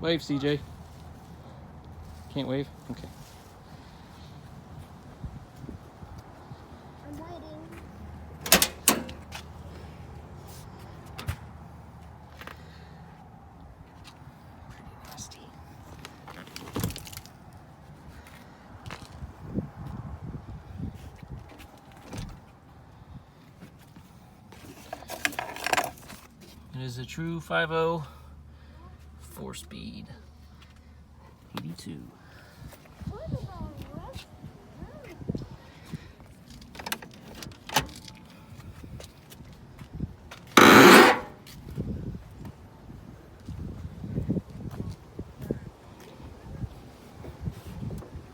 Wave, CJ. Can't wave? Okay. I'm waiting. Pretty nasty. It is a true 5.0 4-speed 82.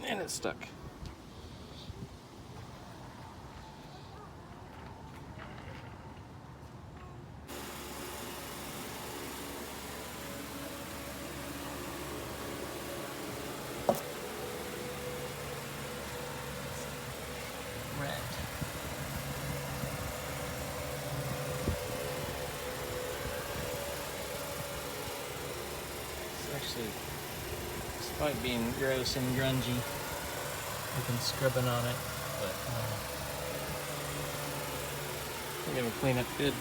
And it's stuck. Red. It's actually, despite being gross and grungy, I've been scrubbing on it, but we're gonna clean up good.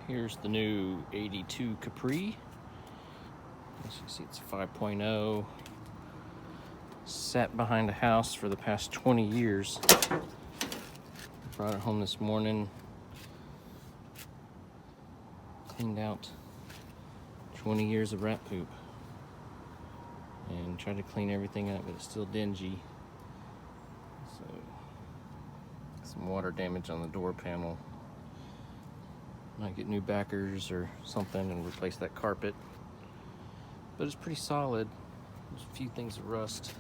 Here's the new 82 Capri. As you can see, it's 5.0. Sat behind a house for the past 20 years. Brought it home this morning. Cleaned out 20 years of rat poop. And tried to clean everything up, but it's still dingy. So, some water damage on the door panel. Might get new backers or something and replace that carpet. But it's pretty solid. There's a few things of rust.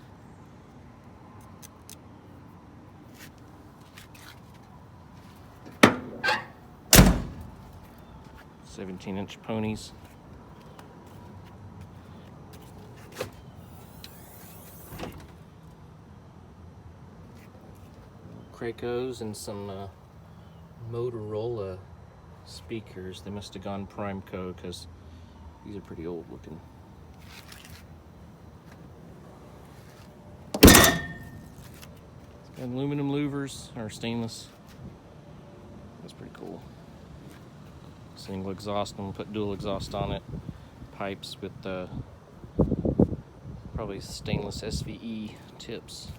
"17-inch ponies." Cracos and some Motorola speakers. They must have gone Primeco because these are pretty old looking. It's got aluminum louvers, or stainless. That's pretty cool. Single exhaust, I'm gonna put dual exhaust on it. Pipes with probably stainless SVE tips.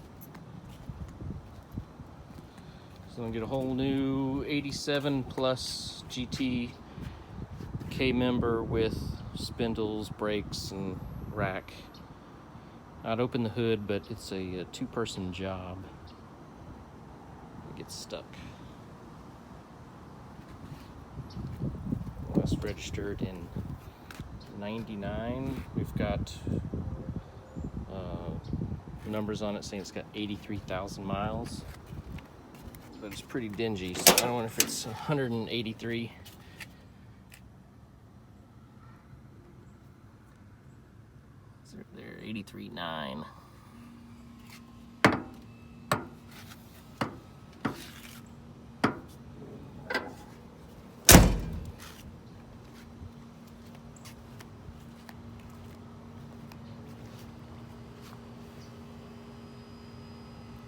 So I'm gonna get a whole new 87 plus GT K-member with spindles, brakes, and rack. I'd open the hood, but it's a two-person job. It gets stuck. Last registered in 99. We've got numbers on it saying it's got 83,000 miles. But it's pretty dingy, so I don't know if it's 183. So they're 83.9.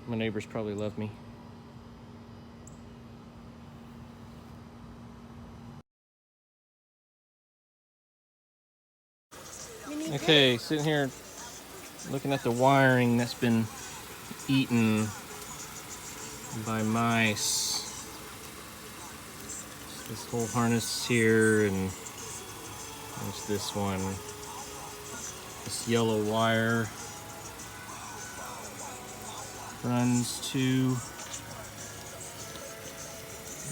My neighbors probably love me. Okay, sitting here looking at the wiring that's been eaten by mice. This whole harness here, and there's this one. This yellow wire runs to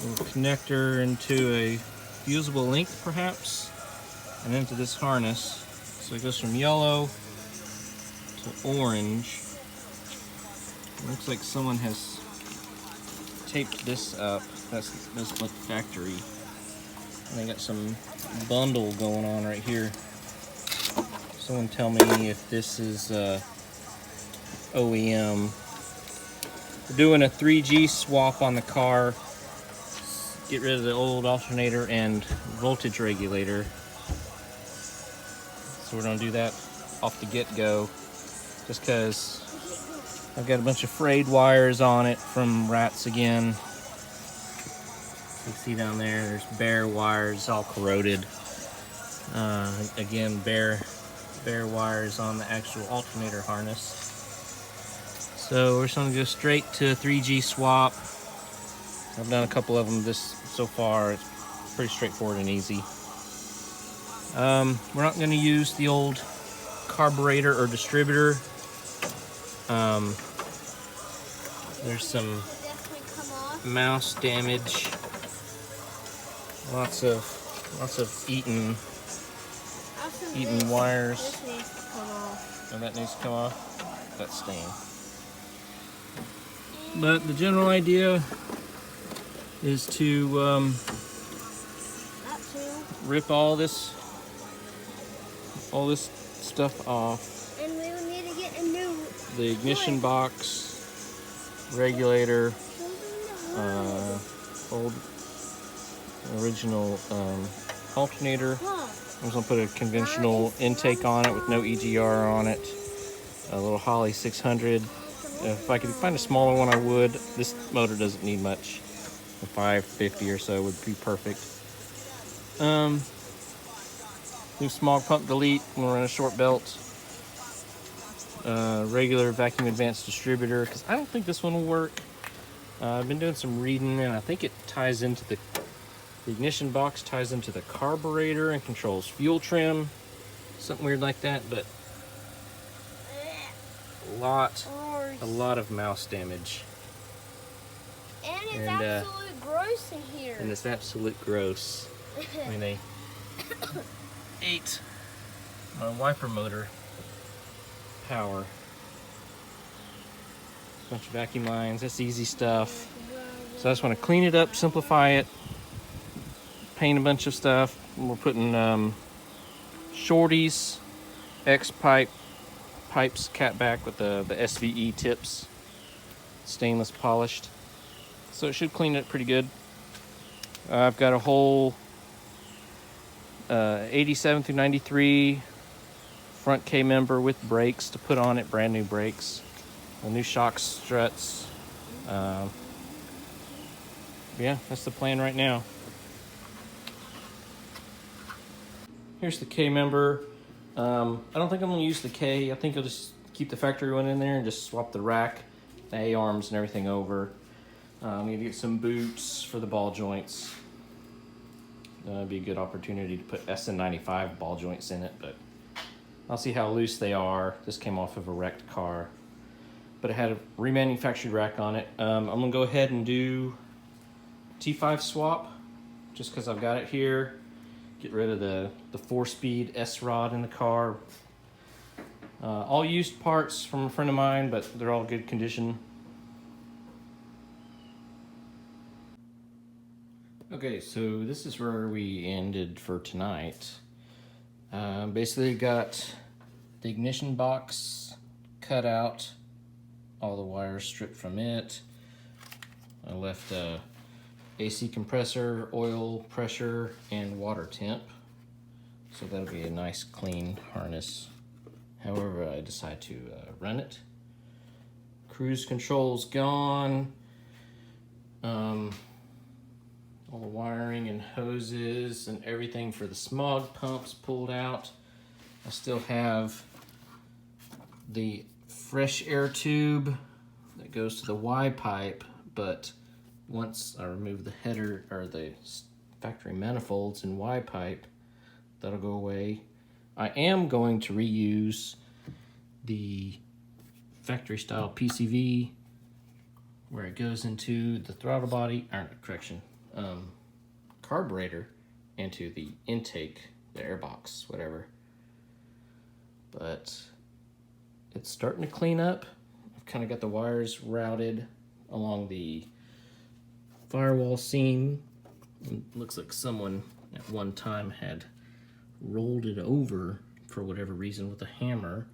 a little connector into a fusible link perhaps, and into this harness. So it goes from yellow to orange. It looks like someone has taped this up. This look factory. And they got some bundle going on right here. Someone tell me if this is OEM. We're doing a 3G swap on the car. Get rid of the old alternator and voltage regulator. So we're gonna do that off the get-go, just because I've got a bunch of frayed wires on it from rats again. You see down there, there's bare wires, all corroded. Again, bare wires on the actual alternator harness. So we're just gonna go straight to a 3G swap. I've done a couple of them so far. It's pretty straightforward and easy. We're not gonna use the old carburetor or distributor. There's some mouse damage. Lots of eaten wires. This needs to come off. And that needs to come off. That's staying. But the general idea is to rip all this stuff off. And we will need to get a new The ignition box, regulator, old original alternator. I'm just gonna put a conventional intake on it with no EGR on it. A little Holley 600. If I could find a smaller one, I would. This motor doesn't need much. A 550 or so would be perfect. New smog pump delete. I'm gonna run a short belt. Regular vacuum advanced distributor, because I don't think this one will work. I've been doing some reading, and I think it ties into the ignition box, ties into the carburetor and controls fuel trim, something weird like that. But a lot of mouse damage, and it's absolute gross in here. And it's absolute gross. I mean, they ate my wiper motor power. Bunch of vacuum lines. That's easy stuff. So I just want to clean it up, simplify it, paint a bunch of stuff. We're putting Shorty's X pipes catback with the SVE tips, stainless polished. So it should clean it pretty good. I've got a whole 87 through 93 front K-member with brakes to put on it, brand new brakes, new shock struts. Yeah, that's the plan right now. Here's the K-member. I don't think I'm gonna use the K. I think I'll just keep the factory one in there and just swap the rack, the A-arms and everything over. I'm gonna get some boots for the ball joints. That'd be a good opportunity to put SN95 ball joints in it, but I'll see how loose they are. This came off of a wrecked car, but it had a remanufactured rack on it. I'm gonna go ahead and do T5 swap, just because I've got it here. Get rid of the 4-speed S-rod in the car. All used parts from a friend of mine, but they're all good condition. Okay, so this is where we ended for tonight. Basically got the ignition box cut out, all the wires stripped from it. I left a AC compressor, oil pressure, and water temp. So that'll be a nice clean harness, however I decide to run it. Cruise control's gone. All the wiring and hoses and everything for the smog pumps pulled out. I still have the fresh air tube that goes to the Y pipe, but once I remove the header or the factory manifolds and Y pipe, that'll go away. I am going to reuse the factory style PCV where it goes into the throttle body, or correction, carburetor into the intake, the air box, whatever. But it's starting to clean up. I've kind of got the wires routed along the firewall seam. It looks like someone at one time had rolled it over for whatever reason with a hammer.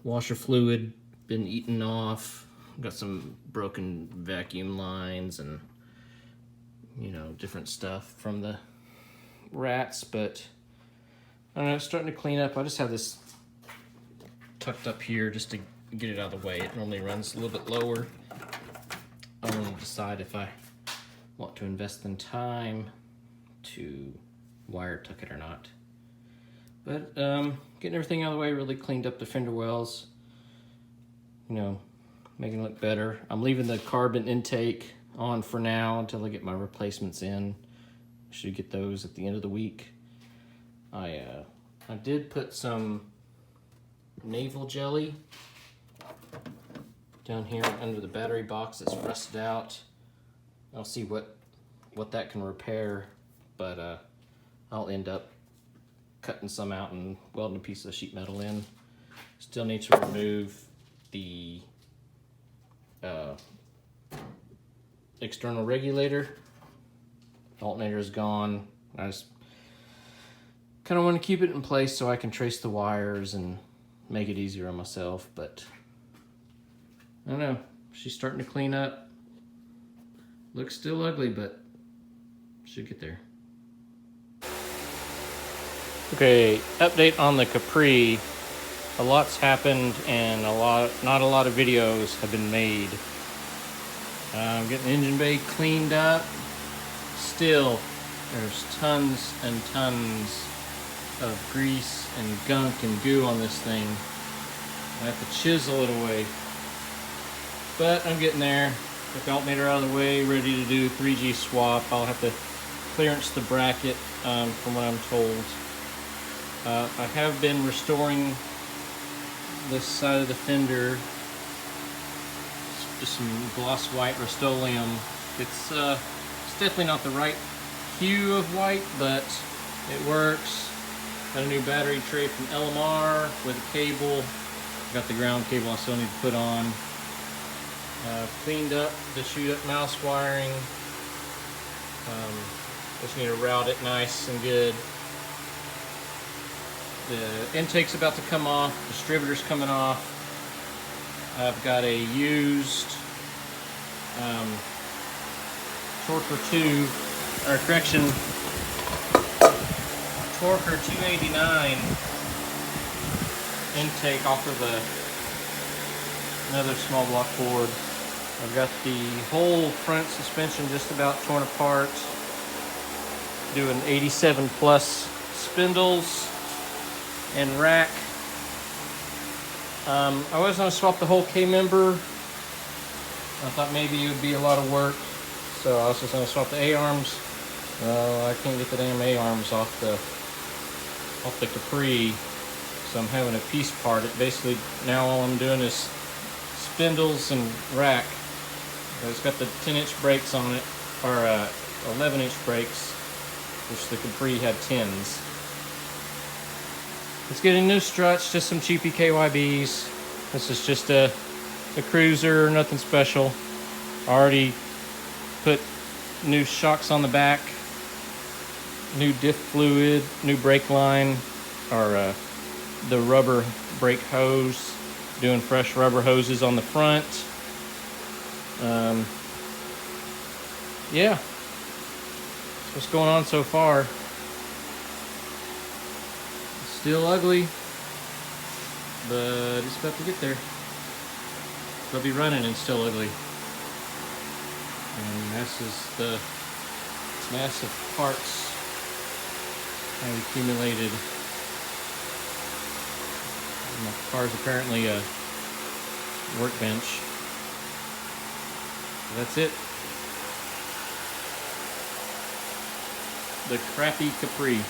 Washer fluid been eaten off. Got some broken vacuum lines and, you know, different stuff from the rats, but I don't know, it's starting to clean up. I just have this tucked up here just to get it out of the way. It normally runs a little bit lower. I want to decide if I want to invest in time to wire tuck it or not. But getting everything out of the way, really cleaned up the fender wells, you know, making it look better. I'm leaving the carbon intake on for now until I get my replacements in. Should get those at the end of the week. I did put some navel jelly down here under the battery box that's rusted out. I'll see what that can repair, but I'll end up cutting some out and welding a piece of sheet metal in. Still need to remove the external regulator. Alternator is gone. I just kind of want to keep it in place so I can trace the wires and make it easier on myself, but I don't know. She's starting to clean up. Looks still ugly, but should get there. Okay, update on the Capri. A lot's happened and not a lot of videos have been made. I'm getting the engine bay cleaned up. Still, there's tons and tons of grease and gunk and goo on this thing. I have to chisel it away. But I'm getting there. Got the alternator out of the way, ready to do 3G swap. I'll have to clearance the bracket from what I'm told. I have been restoring this side of the fender. Just some gloss white Rust-Oleum. It's definitely not the right hue of white, but it works. Got a new battery tray from LMR with a cable. Got the ground cable I still need to put on. Cleaned up the shoot up mouse wiring. Just need to route it nice and good. The intake's about to come off, distributor's coming off. I've got a used Torquer 2, or correction, Torquer 289 intake off of another small block Ford. I've got the whole front suspension just about torn apart. Doing 87 plus spindles and rack. I was going to swap the whole K-member. I thought maybe it would be a lot of work, so I was just going to swap the A-arms. I can't get the damn A-arms off the Capri, so I'm having a piece part. It basically, now all I'm doing is spindles and rack. It's got the 10-inch brakes on it, or 11-inch brakes, which the Capri had 10s. It's getting new struts, just some cheapy KYBs. This is just a cruiser, nothing special. Already put new shocks on the back, new diff fluid, new brake line, or the rubber brake hose. Doing fresh rubber hoses on the front. Yeah, that's what's going on so far. Still ugly, but it's about to get there. It'll be running and still ugly. And this is the massive parts I've accumulated. My car's apparently a workbench. That's it. The crappy Capri.